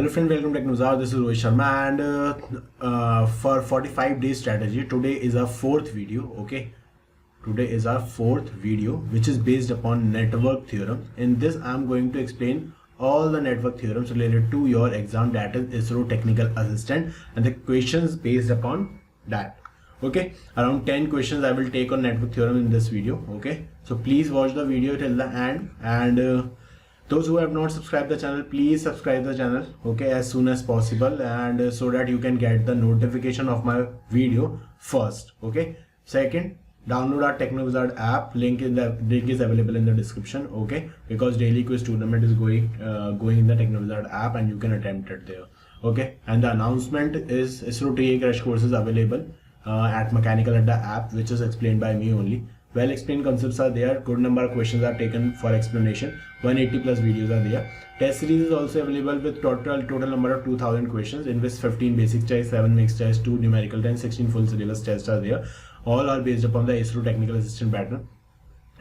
Hello friend, welcome to Technozar. This is Rohit Sharma and for 45 days strategy, today is our fourth video. Okay, today is our fourth video which is based upon network theorem. In this I am going to explain all the network theorems related to your exam, that is ISRO technical assistant, and the questions based upon that. Okay, around 10 questions I will take on network theorem in this video. Okay, so please watch the video till the end, and those who have not subscribed the channel, please subscribe the channel, okay, as soon as possible, and so that you can get the notification of my video first. Okay, second, download our Technowizard app. Link is available in the description. Okay, because daily quiz tournament is going in the Technowizard app and you can attempt it there. Okay, and the announcement is ISRO TA crash courses available at Mechanical Adda app, which is explained by me only. Well explained concepts are there, good number of questions are taken for explanation, 180 plus videos are there. Test series is also available with total number of 2000 questions, in which 15 basic choice, 7 mixed choice, 2 numerical, 10, 16 full syllabus tests are there. All are based upon the ISRO technical assistant pattern.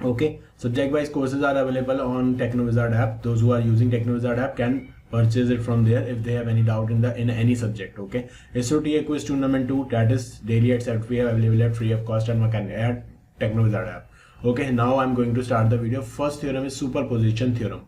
Okay, subject wise courses are available on Technowizard app. Those who are using Technowizard app can purchase it from there if they have any doubt in any subject. Okay, ISRO TA quiz tournament 2, that is daily at 7 PM available at free of cost and at Technowizard app. Okay, now I'm going to start the video. First theorem is superposition theorem.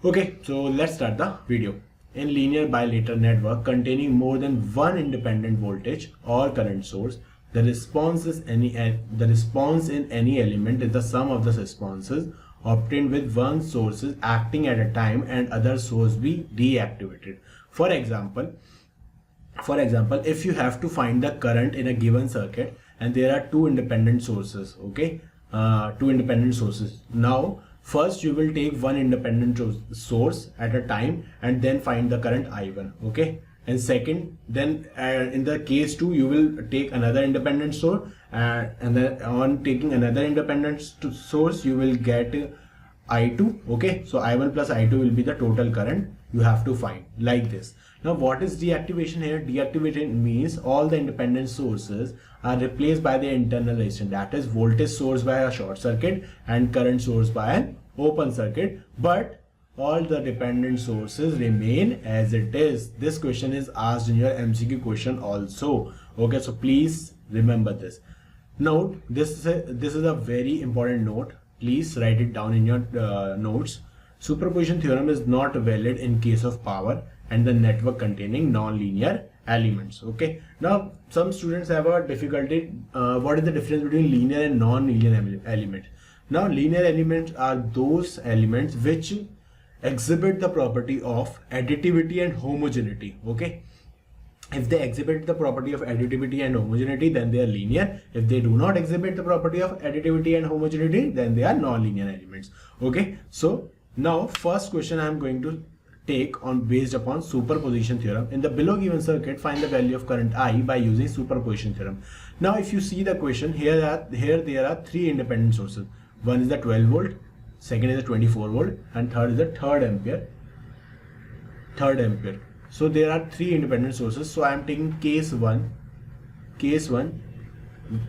Okay, so let's start the video. In linear bilateral network containing more than one independent voltage or current source, the response in any element is the sum of the responses obtained with one source acting at a time and other source be deactivated. For example, if you have to find the current in a given circuit and there are two independent sources, okay, two independent sources. Now first you will take one independent source at a time and then find the current I1, okay, and second, then in the case 2 you will take another independent source, and then on taking another independent source you will get I2, okay. So I1 plus I2 will be the total current you have to find, like this. Now what is deactivation here? Deactivation means all the independent sources are replaced by the internal resistance, that is voltage source by a short circuit and current source by an open circuit, but all the dependent sources remain as it is. This question is asked in your MCQ question also. Okay, so please remember this. Note, this is a very important note. Please write it down in your notes. Superposition theorem is not valid in case of power and the network containing non-linear elements. Okay, now some students have a difficulty. What is the difference between linear and non-linear element? Now linear elements are those elements which exhibit the property of additivity and homogeneity. Okay, if they exhibit the property of additivity and homogeneity, then they are linear. If they do not exhibit the property of additivity and homogeneity, then they are non-linear elements. Okay, so now first question I am going to take on based upon superposition theorem. In the below given circuit, find the value of current I by using superposition theorem. Now if you see the question, here there are three independent sources. One is the 12 volt, second is the 24 volt, and third is the 3rd ampere. So there are three independent sources. So I am taking case one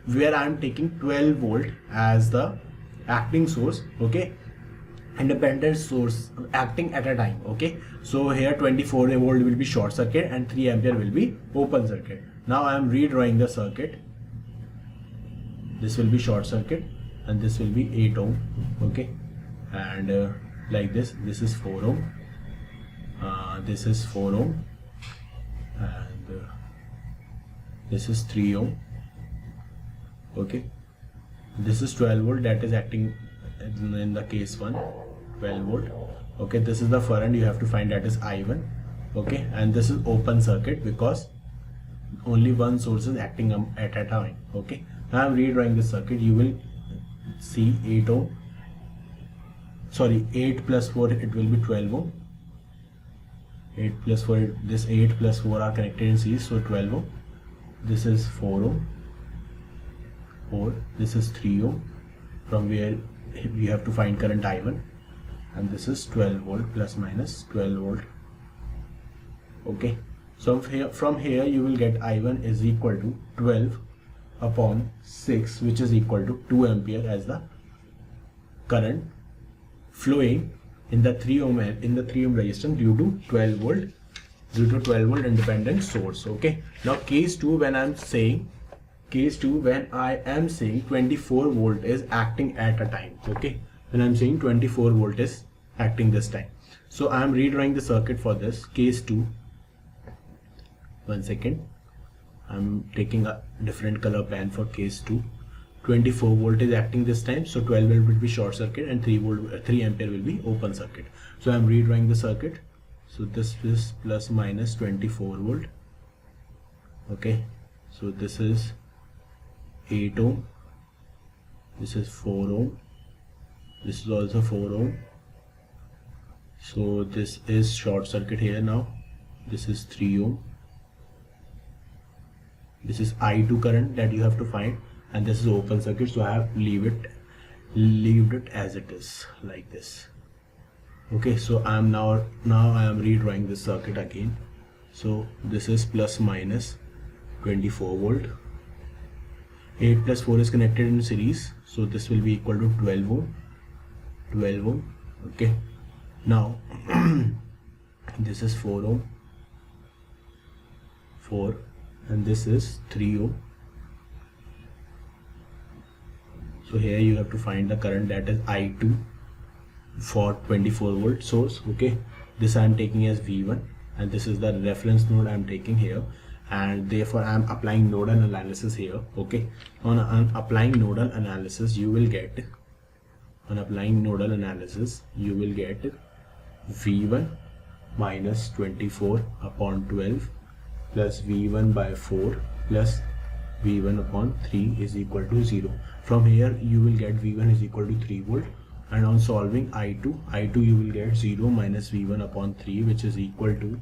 where I am taking 12 volt as the acting source. Okay, independent source acting at a time. Okay, so here 24 volt will be short circuit and 3 ampere will be open circuit. Now I am redrawing the circuit. This will be short circuit and this will be 8 ohm. Okay, and like this is 4 ohm, this is 4 ohm, and this is 3 ohm. Okay, this is 12 volt, that is acting in the case 1, 12 volt. Okay, this is the current you have to find, that is I1. Okay, and this is open circuit because only one source is acting at a time. Okay, now I am redrawing this circuit. You will see 8 ohm, sorry, 8 plus 4, it will be 12 ohm. 8 plus 4, this 8 plus 4 are connected in series, so 12 ohm. This is 4 ohm, 4, this is 3 ohm, from where we have to find current I1, and this is 12 volt plus minus 12 volt. Okay, so from here you will get I1 is equal to 12 upon 6, which is equal to 2 ampere as the current flowing in the 3 ohm resistance due to 12 volt due to 12 volt independent source. Okay, now case 2, when I am saying 24 volt is acting at a time. Okay, when I'm saying 24 volt is acting this time, so I am redrawing the circuit for this case 2. 1 second, I'm taking a different color pen for case 2. 24 volt is acting this time, so 12 volt will be short circuit and 3 ampere will be open circuit. So I'm redrawing the circuit. So this is plus minus 24 volt. Okay, so this is 8 ohm, this is 4 ohm, this is also 4 ohm. So this is short circuit here. Now this is 3 ohm. This is I2 current that you have to find, and this is open circuit, so I have leave it as it is like this. Okay, so I am now I am redrawing this circuit again. So this is plus minus 24 volt. 8 plus 4 is connected in series, so this will be equal to 12 ohm. 12 ohm. Okay, now this is 4 ohm, 4, and this is 3 ohm. So here you have to find the current, that is I2 for 24 volt source. Okay, this I am taking as V1, and this is the reference node I am taking here, and therefore I am applying nodal analysis here. Okay, on applying nodal analysis you will get V1 minus 24 upon 12 plus V1 by 4 plus V1 upon 3 is equal to 0. From here you will get V1 is equal to 3 volt, and on solving I2 you will get 0 minus V1 upon 3, which is equal to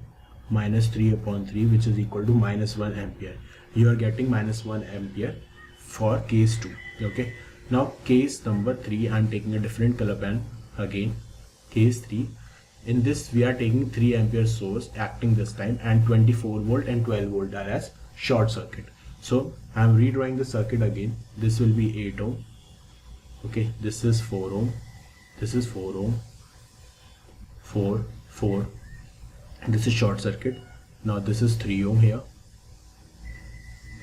minus 3 upon 3, which is equal to minus 1 ampere. You are getting minus 1 ampere for case 2. Okay, now case number 3, I am taking a different color pen again. Case 3, in this we are taking 3 ampere source acting this time, and 24 volt and 12 volt are as short circuit. So I am redrawing the circuit again. This will be 8 ohm. Okay, this is 4 ohm, this is 4 ohm, 4, 4, and this is short circuit. Now this is 3 ohm here,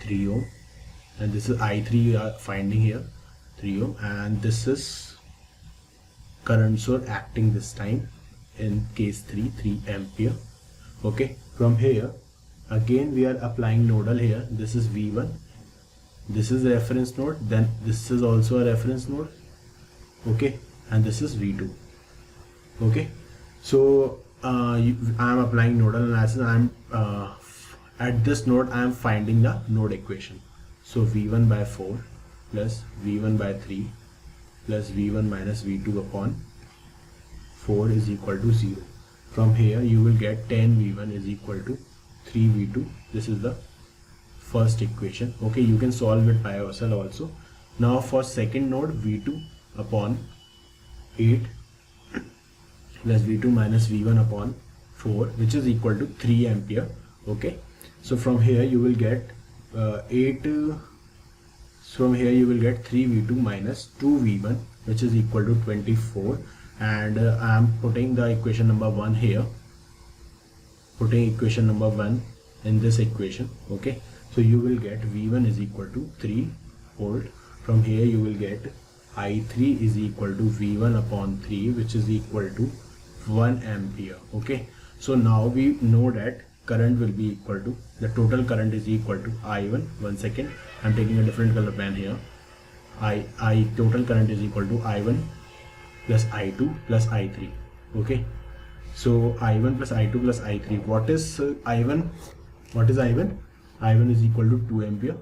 3 ohm, and this is I3 you are finding here, 3 ohm, and this is current source acting this time in case 3 ampere. Okay, from here again we are applying nodal here. This is V1, this is the reference node, then this is also a reference node. Okay, and this is V2. Okay, so I am applying nodal analysis. I am at this node I am finding the node equation. So V1 by 4 plus V1 by 3 plus V1 minus V2 upon 4 is equal to 0. From here you will get 10 V1 is equal to 3 V2. This is the first equation. Okay, you can solve it by yourself also. Now for second node, V2 upon 8 plus V2 minus V1 upon 4, which is equal to 3 ampere. Okay, so from here you will get 3 V2 minus 2 V1, which is equal to 24, and I am putting the equation number 1 here, putting equation number 1 in this equation. Okay, so you will get V1 is equal to 3 volt. From here you will get I3 is equal to V1 upon 3, which is equal to 1 ampere. Okay, so now we know that current will be equal to, the total current is equal to I1. 1 second, I'm taking a different color pen here. Total current is equal to I1 plus I2 plus I3. Okay, so I1 plus I2 plus I3. What is I1? What is I1? I1 is equal to 2 ampere.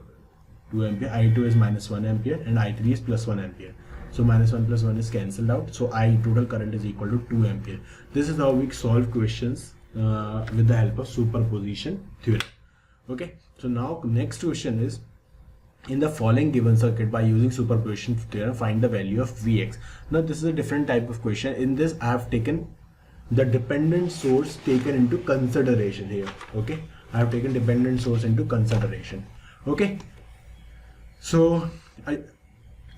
2 ampere. I2 is minus 1 ampere, and I3 is plus 1 ampere. So minus 1 plus 1 is cancelled out. So total current is equal to 2 ampere. This is how we solve questions with the help of superposition theorem. Okay, so now next question is, in the following given circuit, by using superposition theorem, find the value of Vx. Now this is a different type of question. In this I have taken the dependent source taken into consideration here. Okay, I have taken dependent source into consideration. Okay, so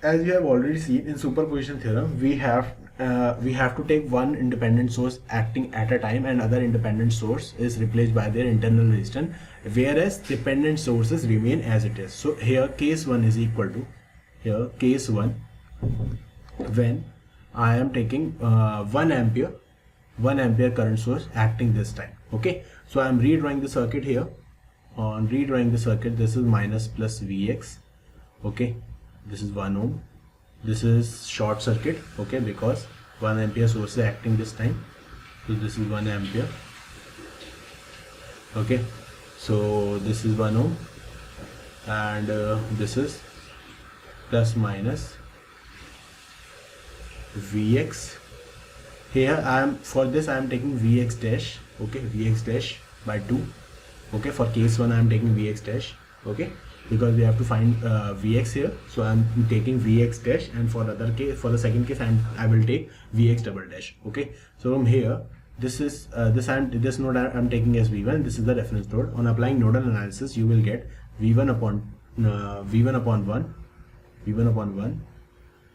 as you have already seen in superposition theorem, we have to take one independent source acting at a time and other independent source is replaced by their internal resistance, whereas dependent sources remain as it is. So here case 1 is equal to, here case 1, when I am taking 1 ampere current source acting this time. Okay, so I am redrawing the circuit here. On redrawing the circuit, this is minus plus Vx. Okay, this is 1 ohm. This is short circuit. Okay, because 1 ampere source is acting this time. So this is 1 ampere. Okay, so this is 1 ohm, and this is plus minus Vx. Here I am, for this I am taking Vx dash. Okay, Vx dash by 2. Okay, for case 1 I am taking Vx dash. Okay, because we have to find Vx here, so I am taking Vx dash, and for other case, for the second case I will take Vx double dash. Okay, so from here, this is this node I am taking as V1. This is the reference node. On applying nodal analysis, you will get V1 upon 1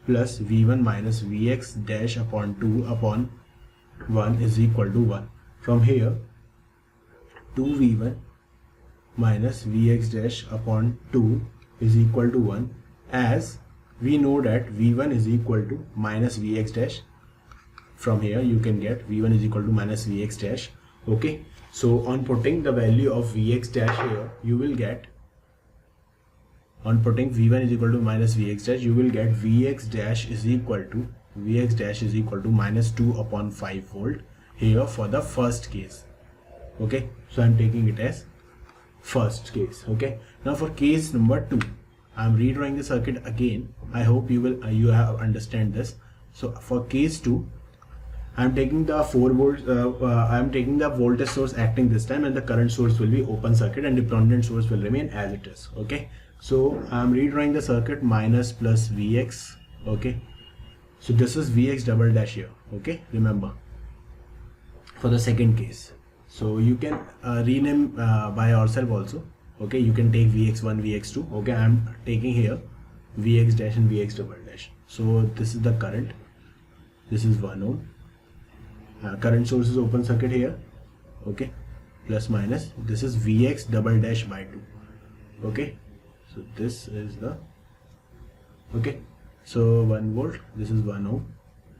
plus V1 minus Vx dash upon 2 upon 1 is equal to 1. From here, 2V1 minus Vx dash upon 2 is equal to 1, as we know that V1 is equal to minus Vx dash. From here you can get V1 is equal to minus Vx dash. Okay, so on putting the value of Vx dash here, you will get, on putting V1 is equal to minus Vx dash, you will get Vx dash is equal to minus 2 upon 5 volt here for the first case. Okay, so I am taking it as first case. Okay, now for case number 2, I am redrawing the circuit again. I hope you have understand this. So for case 2, I am taking the 4 volts. I am taking the voltage source acting this time, and the current source will be open circuit, and dependent source will remain as it is. Okay, so I am redrawing the circuit minus plus Vx. Okay, so this is Vx double dash here. Okay, remember, for the second case. So you can rename by yourself also. Okay, you can take Vx1, Vx2. Okay, I am taking here Vx dash and Vx double dash. So this is the current. This is 1 ohm. Current source is open circuit here. Okay, plus minus. This is Vx double dash by 2. Okay, so this is the, okay, so 1 volt. This is 1 ohm.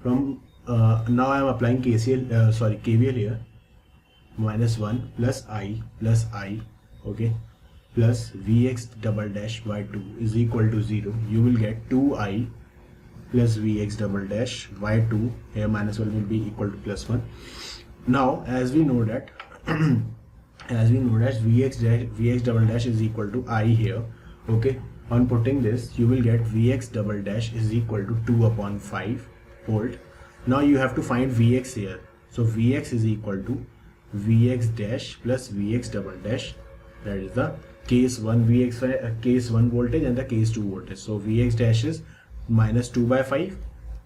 From now I am applying KVL here. Minus 1 plus I, okay, plus Vx double dash by 2 is equal to 0. You will get 2I plus Vx double dash by 2. Here minus 1 will be equal to plus 1. Now as we know that Vx double dash is equal to I here. Okay, on putting this, you will get Vx double dash is equal to 2 upon 5 volt. Now you have to find Vx here. So Vx is equal to Vx dash plus Vx double dash, that is the case 1 case 1 voltage and the case 2 voltage. So Vx dash is minus 2 by 5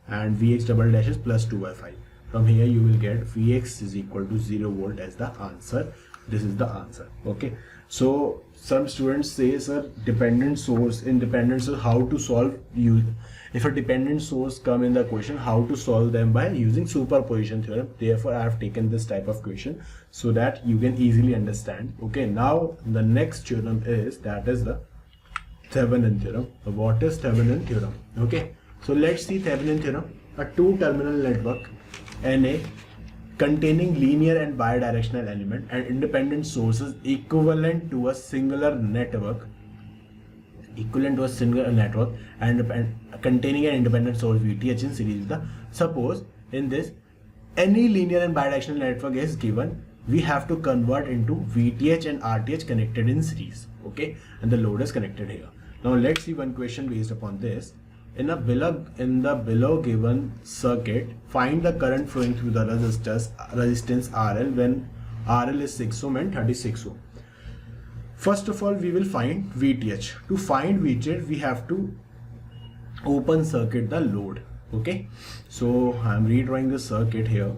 and Vx double dash is plus 2 by 5. From here you will get Vx is equal to 0 volt as the answer. This is the answer. Okay, so some students say, sir, dependent source, independent source, how to solve, if a dependent source come in the question, how to solve them by using superposition theorem. Therefore I have taken this type of question so that you can easily understand. Okay, now the next theorem is, that is the Thevenin theorem. What is Thevenin theorem? Okay, so let's see Thevenin theorem. A two-terminal network Na containing linear and bidirectional element and independent sources equivalent to a singular network, and containing an independent source VTH in series with the, suppose in this any linear and bidirectional network is given, we have to convert into VTH and RTH connected in series. Okay, and the load is connected here. Now let's see one question based upon this. In the below given circuit, find the current flowing through the resistance RL when RL is 6 ohm and 36 ohm. First of all, we will find VTH. To find VTH, we have to open circuit the load. Okay, so I am redrawing the circuit here.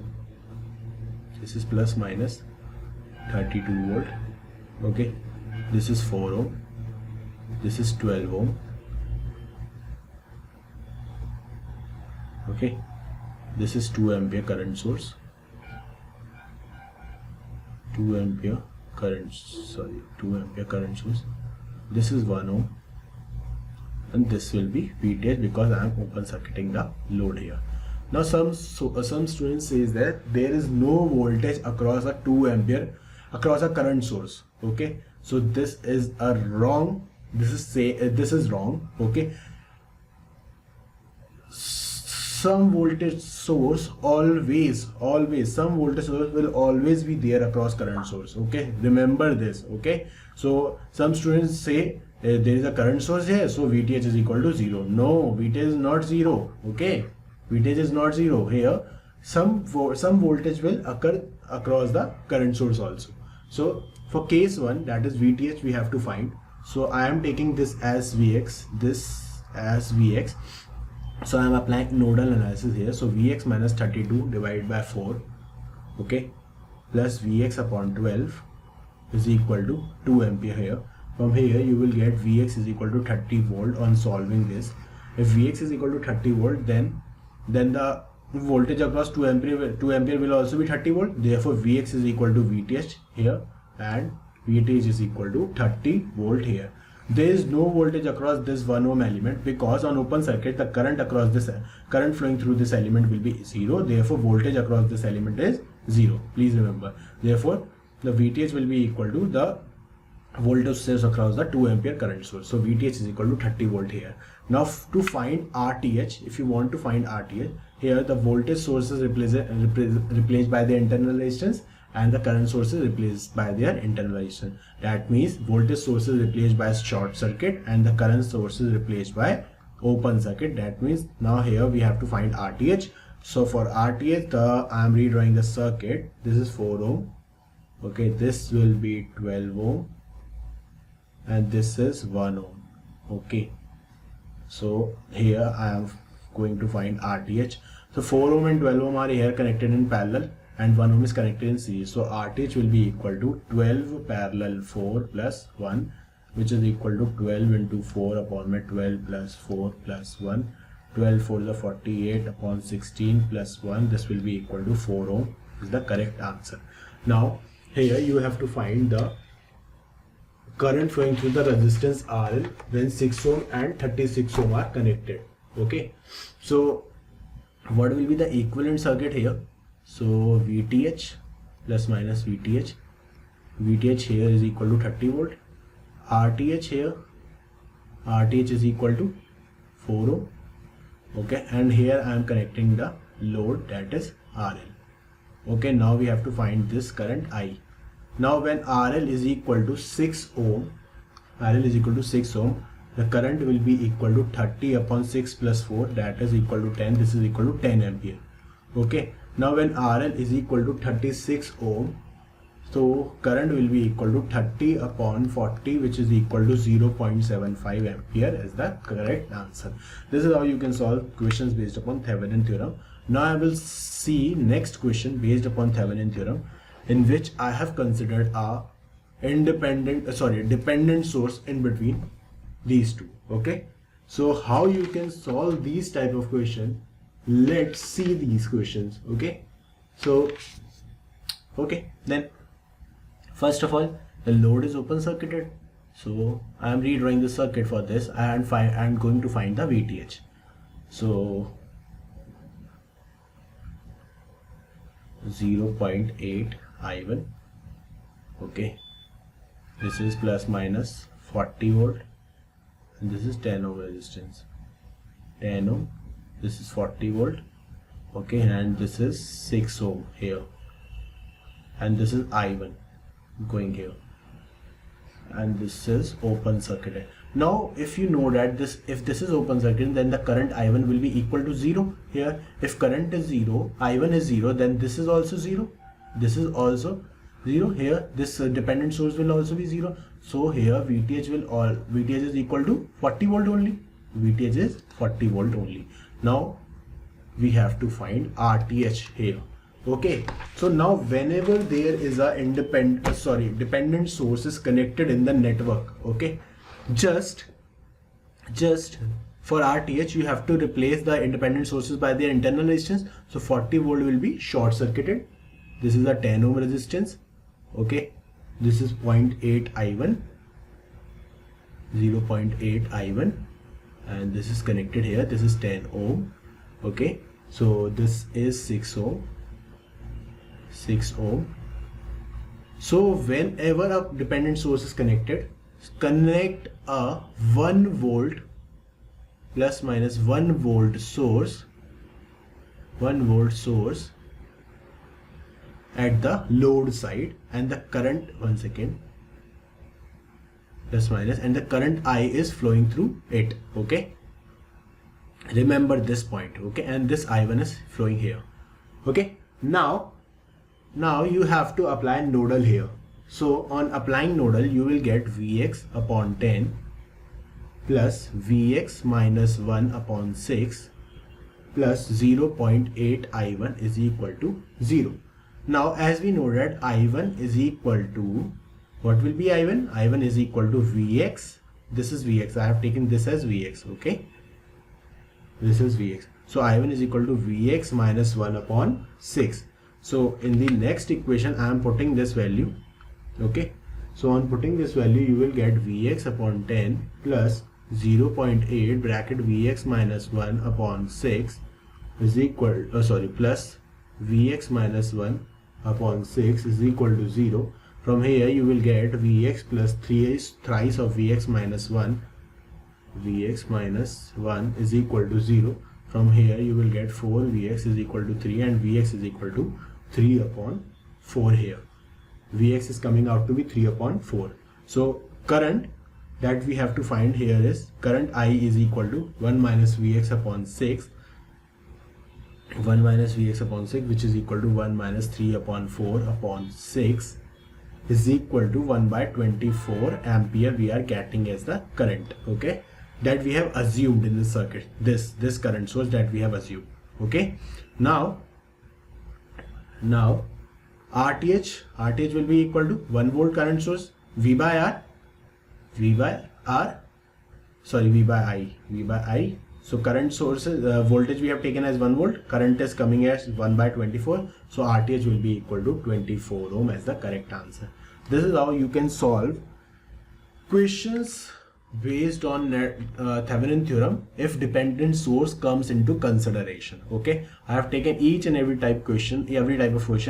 This is plus minus 32 volt. Okay, this is 4 ohm. This is 12 ohm. Okay, this is 2 ampere current source, 2 ampere current source. This is 1 ohm, and this will be VTH because I am open circuiting the load here. Now some students says that there is no voltage across a 2 ampere across a current source. Okay, so this is a wrong. This is wrong. Okay, some voltage source always some voltage source will always be there across current source. Okay, remember this. Okay, so some students say there is a current source here, so VTH is equal to 0. No, VTH is not 0. Okay, VTH is not 0 here. Some voltage will occur across the current source also. So for case 1, that is VTH, we have to find. So I am taking this as Vx, this as Vx. So I am applying nodal analysis here. So Vx minus 32 divided by 4, okay, plus Vx upon 12 is equal to 2 ampere here. From here you will get Vx is equal to 30 volt on solving this. If Vx is equal to 30 volt, then the voltage across 2 ampere will also be 30 volt. Therefore Vx is equal to Vth here, and Vth is equal to 30 volt here. There is no voltage across this 1 ohm element because on open circuit the current flowing through this element will be 0. Therefore voltage across this element is 0. Please remember. Therefore the Vth will be equal to the voltage source across the 2 ampere current source. So Vth is equal to 30 volt here. Now to find Rth, if you want to find Rth, here the voltage source is replaced by the internal resistance, and the current source is replaced by their internal resistance. That means voltage source is replaced by short circuit and the current source is replaced by open circuit. That means now here we have to find Rth. So for Rth, I am redrawing the circuit. This is 4 ohm. Okay, this will be 12 ohm, and this is 1 ohm. Okay, so here I am going to find Rth. So 4 ohm and 12 ohm are here connected in parallel, and 1 ohm is connected in series. So Rth will be equal to 12 parallel 4 plus 1, which is equal to 12 into 4 upon my 12 plus 4 plus 1. 12 4 is 48 upon 16 plus 1. This will be equal to 4 ohm is the correct answer. Now here you have to find the current flowing through the resistance RL when 6 ohm and 36 ohm are connected. Okay, so what will be the equivalent circuit here? So Vth plus minus Vth here is equal to 30 volt. Rth here, Rth is equal to 4 ohm. Okay, and here I am connecting the load, that is RL. Okay, now we have to find this current I. Now when RL is equal to 6 ohm, the current will be equal to 30 upon 6 plus 4, that is equal to 10. This is equal to 10 ampere. Okay, now when RL is equal to 36 ohm, so current will be equal to 30 upon 40, which is equal to 0.75 ampere is the correct answer. This is how you can solve questions based upon Thevenin theorem. Now I will see next question based upon Thevenin theorem, in which I have considered a dependent source in between these two. Okay, so how you can solve these type of question, let's see these questions. Okay, so okay, then first of all, the load is open circuited, so I am redrawing the circuit for this, and I am going to find the Vth. So 0.8 I1. Okay, this is plus minus 40 volt, and this is 10 ohm resistance, 10 ohm, this is 40 volt. Okay, and this is 6 ohm here, and this is I1 going here, and this is open circuited. Now if you know that if this is open circuit, then the current I1 will be equal to 0 here. If current is 0, I1 is 0, then this is also 0, this is also 0 here. This dependent source will also be 0. So here Vth is equal to 40 volt only. Vth is 40 volt only. Now we have to find Rth here. Okay, so now whenever there is a dependent source is connected in the network, okay, just for RTH you have to replace the independent sources by their internal resistance. So 40 volt will be short circuited. This is a 10 ohm resistance. Okay, this is 0.8 I1, 0.8 I1, and this is connected here. This is 10 ohm. Okay, so this is 6 ohm, 6 ohm. So whenever a dependent source is connected, connect a 1 volt plus minus 1 volt source, 1 volt source at the load side, and the current, one second, plus minus, and the current I is flowing through it. Okay, remember this point. Okay, and this I1 is flowing here. Okay, now you have to apply nodal here. So on applying nodal, you will get Vx upon 10 plus Vx minus 1 upon 6 plus 0.8 I1 is equal to 0. Now as we know that I1 is equal to, what will be I1? I1 is equal to Vx. This is Vx. I have taken this as Vx. Okay, this is Vx. So I1 is equal to Vx minus 1 upon 6. So in the next equation I am putting this value. Okay, so on putting this value you will get Vx upon 10 plus 0.8 bracket Vx minus 1 upon 6 is equal, plus Vx minus 1 upon 6 is equal to 0. From here you will get Vx plus 3 thrice of Vx minus 1. Vx minus 1 is equal to 0. From here you will get 4 Vx is equal to 3, and Vx is equal to 3 upon 4 here. Vx is coming out to be 3 upon 4. So current that we have to find here is current I is equal to 1 minus Vx upon 6. 1 minus Vx upon 6, which is equal to 1 minus 3 upon 4 upon 6 is equal to 1 by 24 ampere we are getting as the current. Okay, that we have assumed in this circuit, this current source that we have assumed. Okay, now RTH will be equal to 1 volt current source, V by I. So current source voltage we have taken as 1 volt, current is coming as 1 by 24. So RTH will be equal to 24 ohm as the correct answer. This is how you can solve questions based on Thevenin theorem if dependent source comes into consideration. Okay, I have taken each and every type of question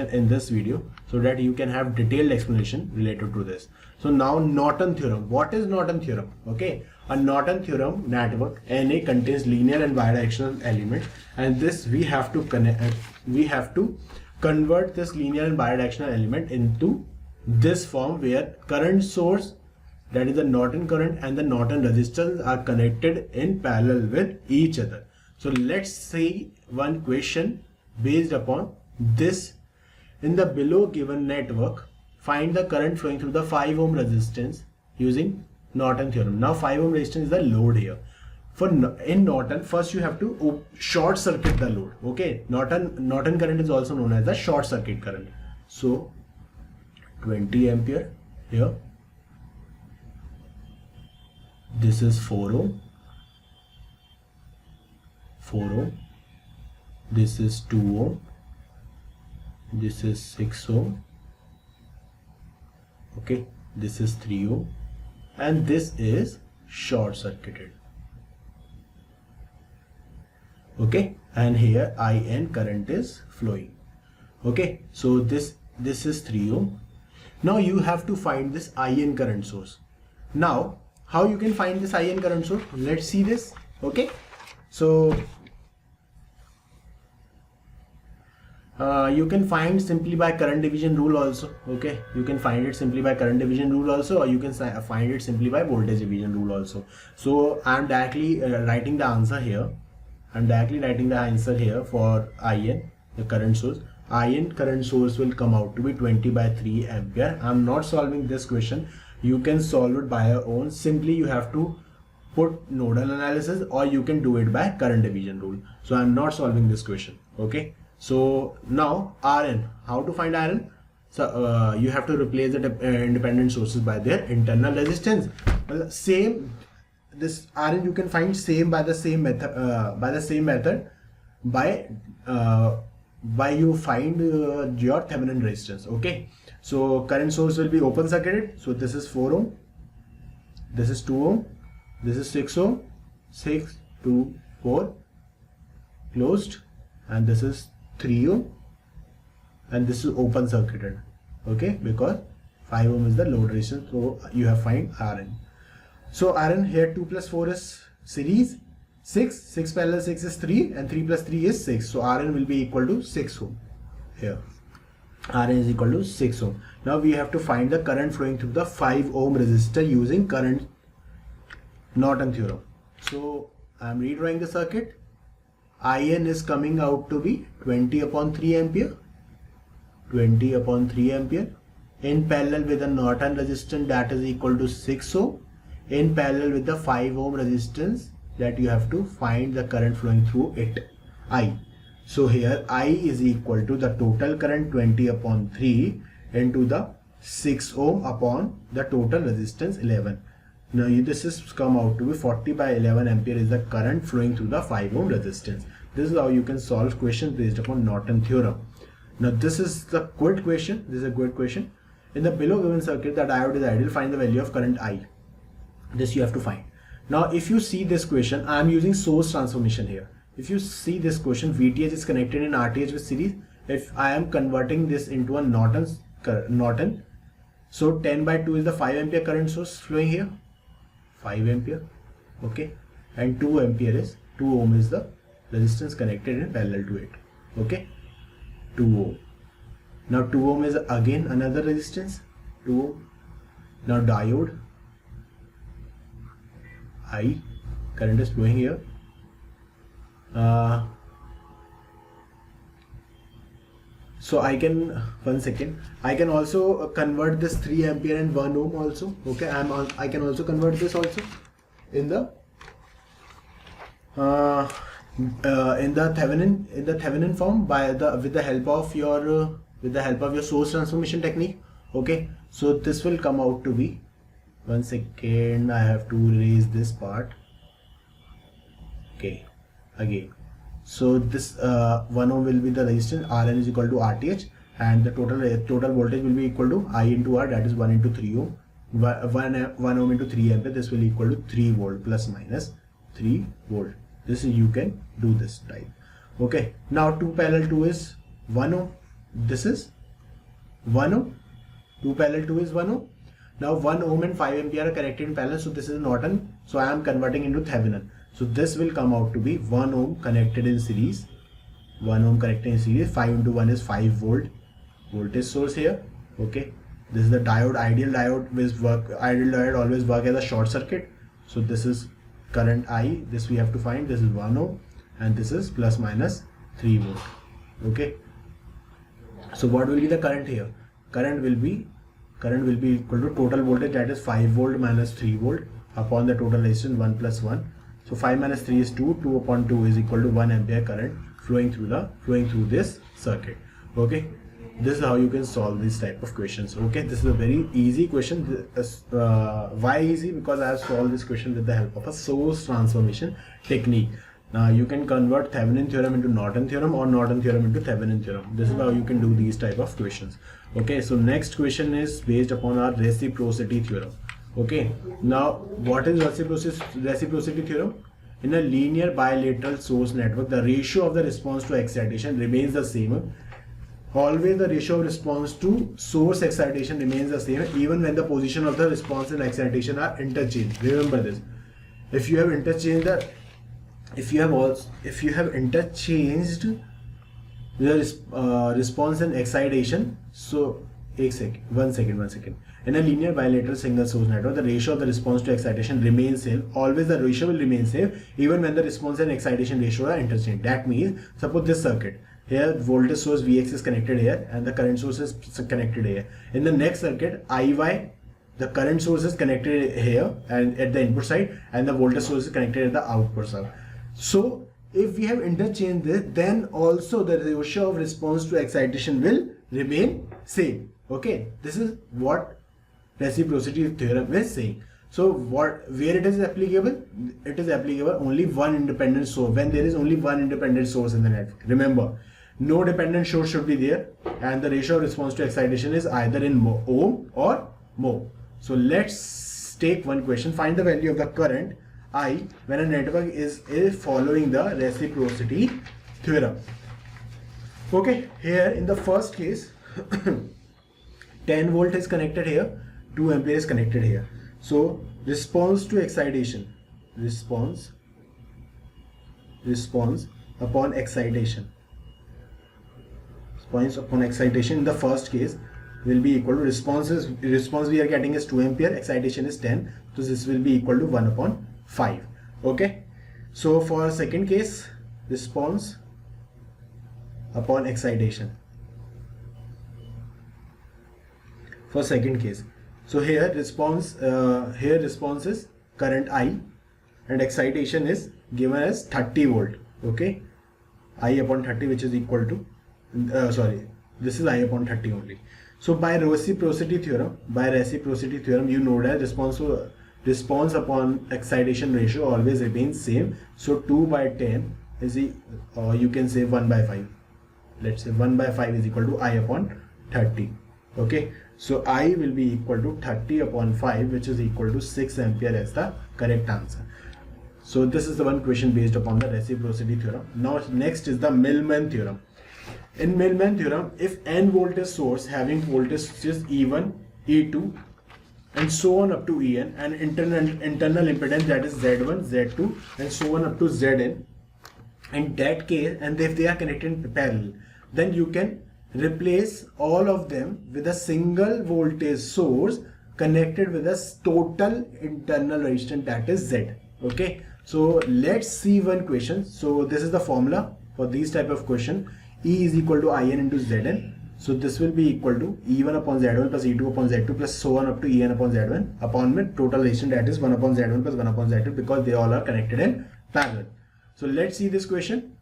in this video so that you can have detailed explanation related to this. So now Norton theorem. What is Norton theorem? Okay, a Norton theorem network Na contains linear and bidirectional element, and this we have to convert this linear and bidirectional element into this form where current source, that is the Norton current, and the Norton resistance are connected in parallel with each other. So let's see one question based upon this. In the below given network, find the current flowing through the 5 ohm resistance using Norton theorem. Now 5 ohm resistance is the load here. In Norton, first you have to short circuit the load. Okay, Norton current is also known as the short circuit current. So 20 ampere here. This is 4 ohm, 4 ohm, this is 2 ohm, this is 6 ohm, okay, this is 3 ohm, and this is short circuited. Okay, and here IN current is flowing. Okay, so this is 3 ohm. Now you have to find this IN current source. Now how you can find this IN current source? Let's see this. Okay, so you can find simply by current division rule also. Okay, you can find it simply by current division rule also, or you can find it simply by voltage division rule also. So I am directly writing the answer here. For IN, the current source. IN current source will come out to be 20 by 3 ampere. I am not solving this question. You can solve it by your own. Simply you have to put nodal analysis, or you can do it by current division rule. So I am not solving this question. Okay, so now RN, how to find RN? So you have to replace the independent sources by their internal resistance. Well, same this Rn you can find same by the same method by you find your Thevenin resistance. Okay, so current source will be open circuited. So this is 4 ohm, this is 2 ohm, this is 6 ohm, 6, 2, 4 closed, and this is 3 ohm, and this is open circuited. Okay, because 5 ohm is the load resistance, so you have find Rn. So Rn here 2 plus 4 is series, 6 parallel 6 is 3, and 3 plus 3 is 6. So Rn will be equal to 6 ohm. Here Rn is equal to 6 ohm. Now we have to find the current flowing through the 5 ohm resistor using current Norton theorem. So I am redrawing the circuit. In is coming out to be 20 upon 3 ampere, 20 upon 3 ampere in parallel with the Norton resistance, that is equal to 6 ohm, in parallel with the 5 ohm resistance that you have to find the current flowing through it, I. So here I is equal to the total current 20 upon 3 into the 6 ohm upon the total resistance 11. Now this is come out to be 40 by 11 ampere is the current flowing through the 5 ohm resistance. This is how you can solve questions based upon Norton theorem. Now this is the good question. This is a good question. In the below given circuit, the diode is ideal. Find the value of current I. This you have to find. Now if you see this question, I am using source transformation here. If you see this question, VTH is connected in RTH with series. If I am converting this into a Norton, so 10 by 2 is the 5 ampere current source flowing here, 5 ampere, okay, and 2 ampere is 2 ohm is the resistance connected in parallel to it, okay, 2 ohm. Now 2 ohm is again another resistance, 2 ohm. Now diode I, current is flowing here. So I can, one second, I can also convert this 3 ampere and 1 ohm also. Okay, I can also convert this also in the Thevenin form with the help of your source transformation technique. Okay, so this will come out to be, one second, I have to erase this part. Okay, again, so this 1 ohm will be the resistance, Rn is equal to RTH, and the total voltage will be equal to I into R, that is 1 into 3 ohm, 1 ohm into 3 ampere. This will equal to 3 volt plus minus 3 volt. This is, you can do this type. Okay, now 2 parallel 2 is 1 ohm. This is 1 ohm. 2 parallel 2 is 1 ohm. Now 1 ohm and 5 ampere are connected in parallel, so this is Norton. So I am converting into Thevenin. So this will come out to be 1 ohm connected in series, 1 ohm connected in series, 5 into 1 is 5 volt voltage source here. Okay, this is the diode. Ideal diode always work as a short circuit. So this is current I, this we have to find. This is 1 ohm and this is plus minus 3 volt. Okay, so what will be the current here? Current will be equal to total voltage, that is 5 volt minus 3 volt upon the total resistance 1 plus 1. So 5 minus 3 is 2. 2 upon 2 is equal to 1 ampere current flowing through this circuit. Okay, this is how you can solve this type of questions. Okay, this is a very easy question. Why easy? Because I have solved this question with the help of a source transformation technique. Now you can convert Thevenin theorem into Norton theorem or Norton theorem into Thevenin theorem. This is how you can do these type of questions. Okay, so next question is based upon our reciprocity theorem. Okay, now what is reciprocity theorem? In a linear bilateral source network, the ratio of the response to excitation remains the same. Always the ratio of response to source excitation remains the same even when the position of the response and excitation are interchanged. Remember this. If you have interchanged the response and excitation, so one second. In a linear bilateral single source network, the ratio of the response to excitation remains same. Always the ratio will remain same even when the response and excitation ratio are interchanged. That means, suppose this circuit, here voltage source Vx is connected here and the current source is connected here. In the next circuit, Iy, the current source is connected here and at the input side, and the voltage source is connected at the output side. So if we have interchanged this, then also the ratio of response to excitation will remain same. Okay, this is what reciprocity theorem is saying. So where it is applicable? It is applicable only one independent source, when there is only one independent source in the network. Remember, no dependent source should be there, and the ratio of response to excitation is either in ohm or mho. So let's take one question. Find the value of the current I when a network is following the reciprocity theorem. Okay, here in the first case 10 volt is connected here, 2 ampere is connected here. So response to excitation, response upon excitation, in the first case will be equal to response we are getting is 2 ampere, excitation is 10, so this will be equal to 1 upon 5. Okay, so for second case, response upon excitation for second case. So here response is current I, and excitation is given as 30 volt. Okay, I upon 30, which is equal to this is I upon 30 only. So by reciprocity theorem, you know that response upon excitation ratio always remains same. So 2 by 10 is you can say 1 by 5. Let's say 1 by 5 is equal to I upon 30. Okay, so I will be equal to 30 upon 5, which is equal to 6 ampere as the correct answer. So this is the one question based upon the reciprocity theorem. Now next is the Millman theorem. In Millman theorem, if n voltage source having voltages E1, E2 and so on up to En, and internal impedance that is Z1, Z2 and so on up to Zn, in that case, and if they are connected in parallel, then you can replace all of them with a single voltage source connected with a total internal resistance, that is Z. Okay, so let's see one question. So this is the formula for these type of question. E is equal to In into Zn. So this will be equal to E1 upon Z1 plus E2 upon Z2 plus so on up to En upon Z1 upon with total resistance, that is 1 upon Z1 plus 1 upon Z2, because they all are connected in parallel. So let's see this question.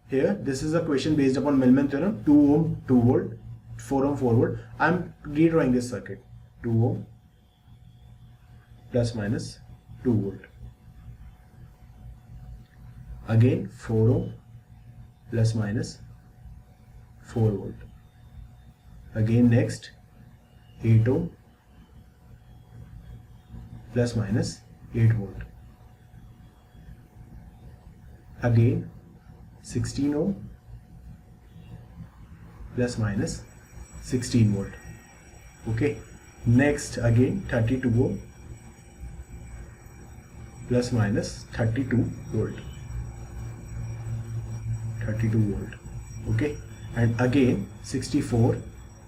Here, this is a question based upon Millman theorem. 2 ohm 2 volt, 4 ohm 4 volt. I am redrawing this circuit. 2 ohm plus minus 2 volt. Again 4 ohm plus minus 4 volt. Again next 8 ohm plus minus 8 volt. Again 16 ohm plus minus 16 volt. Okay, next again 32 ohm plus minus 32 volt. 32 volt. Okay, and again 64,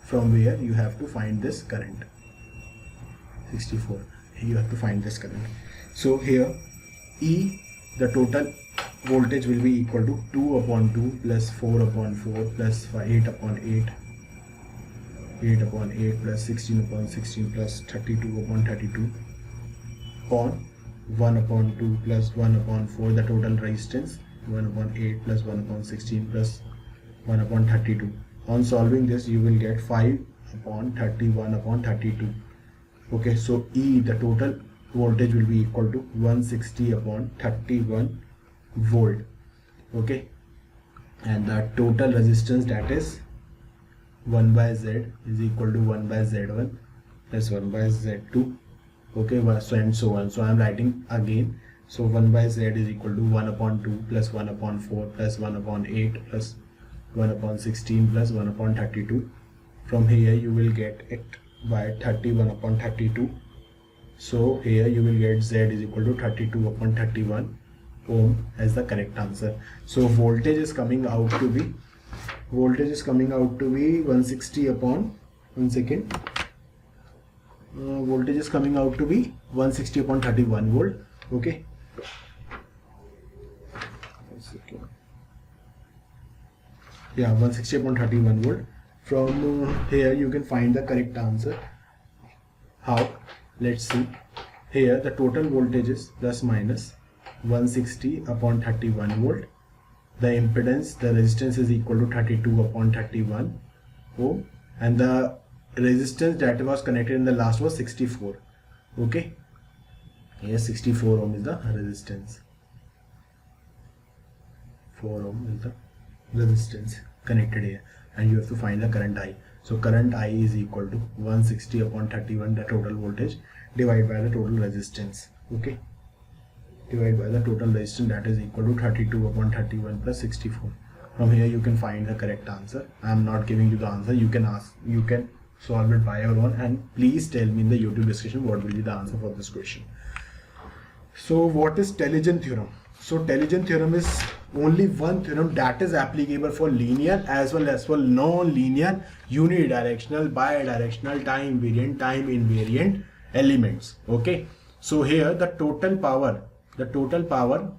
from where you have to find this current. 64, you have to find this current. So here E, the total voltage will be equal to 2 upon 2 plus 4 upon 4 plus 8 upon 8, 8 upon 8 plus 16 upon 16 plus 32 upon 32 upon 1 upon 2 plus 1 upon 4, the total resistance 1 upon 8 plus 1 upon 16 plus 1 upon 32. On solving this, you will get 5 upon 31 upon 32. Okay, so E, the total voltage will be equal to 160 upon 31 volt. Okay, and the total resistance, that is 1 by Z, is equal to 1 by Z1 plus 1 by Z2. Okay, so and so on. So I am writing again. So 1 by Z is equal to 1 upon 2 plus 1 upon 4 plus 1 upon 8 plus 1 upon 16 plus 1 upon 32. From here you will get it by 31 upon 32. So here you will get Z is equal to 32 upon 31 ohm as the correct answer. So voltage is coming out to be 160 upon, one second, voltage is coming out to be 160 upon 31 volt. Okay, yeah, 160 upon 31 volt. From here you can find the correct answer. How? Let's see. Here the total voltage is plus minus 160 upon 31 volt. The impedance, the resistance is equal to 32 upon 31 ohm, and the resistance that was connected in the last was 64. Okay, Here 64 ohm is the resistance. 4 ohm is the resistance connected here, and you have to find the current I. So current I is equal to 160 upon 31, the total voltage, divided by the total resistance. Okay, divided by the total resistance, that is equal to 32 upon 31 plus 64. From here you can find the correct answer. I am not giving you the answer. You can solve it by your own, and please tell me in the YouTube description what will be the answer for this question. So what is Telegen theorem? So Telegen theorem is only one theorem that is applicable for linear as well as for non-linear, unidirectional, bidirectional, time variant, time invariant elements. Okay, so here the total power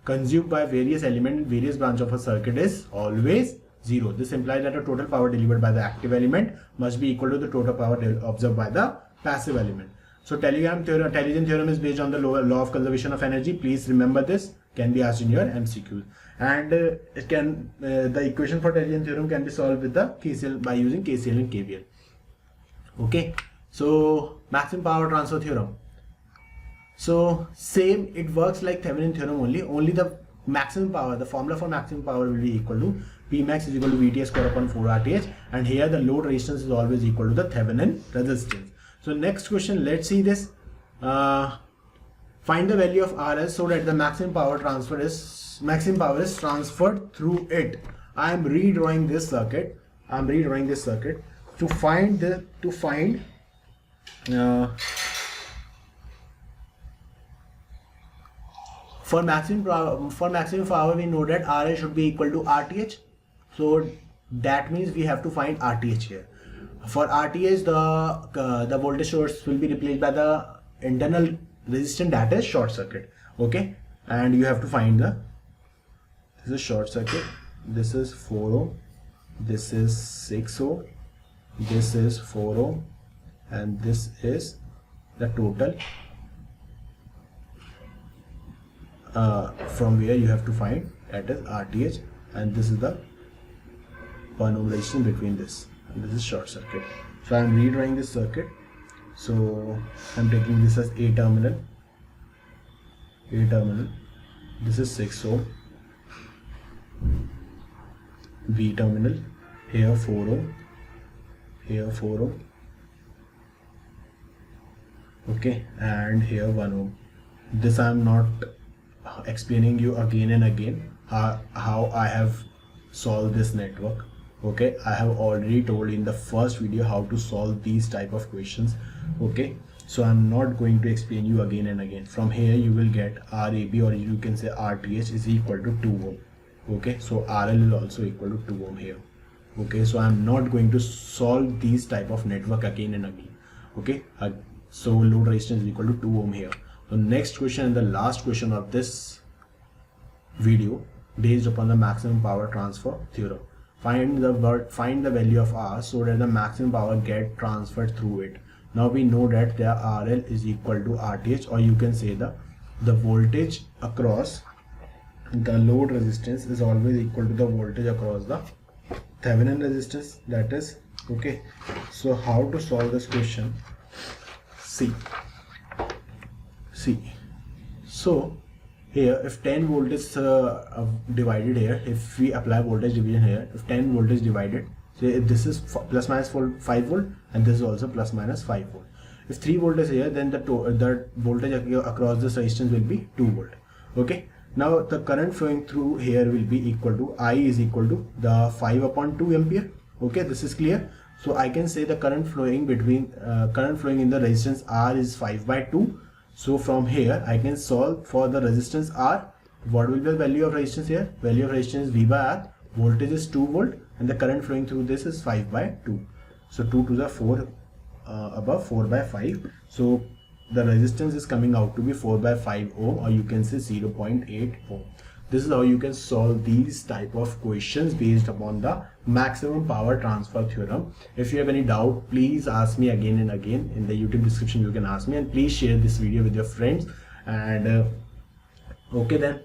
consumed by various elements in various branches of a circuit is always 0. This implies that the total power delivered by the active element must be equal to the total power observed by the passive element. So Telegen theorem is based on the law of conservation of energy. Please remember this. Can be asked in your MCQ. And the equation for Telegen theorem can be solved with the KCL by using KCL and KVL. Okay. So maximum power transfer theorem. So same, it works like Thevenin theorem only. Only the maximum power, the formula for maximum power will be equal to Pmax is equal to VT square upon 4 RTH, and here the load resistance is always equal to the Thevenin resistance. So next question, let's see this. Find the value of RS so that the maximum power is transferred through it. I am redrawing this circuit. To find for maximum power, we know that RS should be equal to RTH. So that means we have to find RTH here. For RTH, the voltage source will be replaced by the internal resistance, that is short circuit. Okay, and you have to find this is short circuit. This is 4 ohm. This is 6 ohm. This is 4 ohm, and this is the total. From where you have to find, that is RTH, and this is the 1 ohm resistance between this, and this is short circuit. So I am redrawing this circuit. So I am taking this as A terminal. This is 6 ohm. B terminal. Here 4 ohm. Here 4 ohm. Okay, and here 1 ohm. This I am not explaining you again and again how I have solved this network. Okay, I have already told in the first video how to solve these type of questions. Okay, so I'm not going to explain you again and again. From here you will get RAB, or you can say RTH, is equal to 2 ohm. Okay, so RL is also equal to 2 ohm here. Okay, so I'm not going to solve these type of network again and again. Okay, so load resistance is equal to 2 ohm here. So next question and the last question of this video, based upon the maximum power transfer theorem. Find the value of R so that the maximum power get transferred through it. Now we know that the RL is equal to RTH, or you can say the voltage across the load resistance is always equal to the voltage across the Thevenin resistance, that is. Okay, so how to solve this question? See, so here if 10 volt is divided here, if we apply voltage division here, if 10 volt is divided, say if this is plus minus 5 volt and this is also plus minus 5 volt. If 3 volt is here, then the voltage across this resistance will be 2 volt. Okay, now the current flowing through here will be equal to I is equal to the 5 upon 2 ampere. Okay, this is clear. So I can say the current flowing in the resistance R is 5 by 2. So from here I can solve for the resistance R. What will be the value of resistance here? Value of resistance is V by R. Voltage is 2 volt and the current flowing through this is 5 by 2. So 2 to the 4 above 4 by 5. So the resistance is coming out to be 4 by 5 ohm, or you can say 0.8 ohm. This is how you can solve these type of questions based upon the maximum power transfer theorem. If you have any doubt, please ask me again and again. In the YouTube description you can ask me, and please share this video with your friends. And okay then,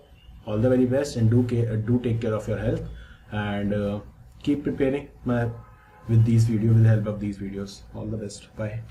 all the very best, and do take care of your health, and keep preparing with the help of these videos. All the best. Bye.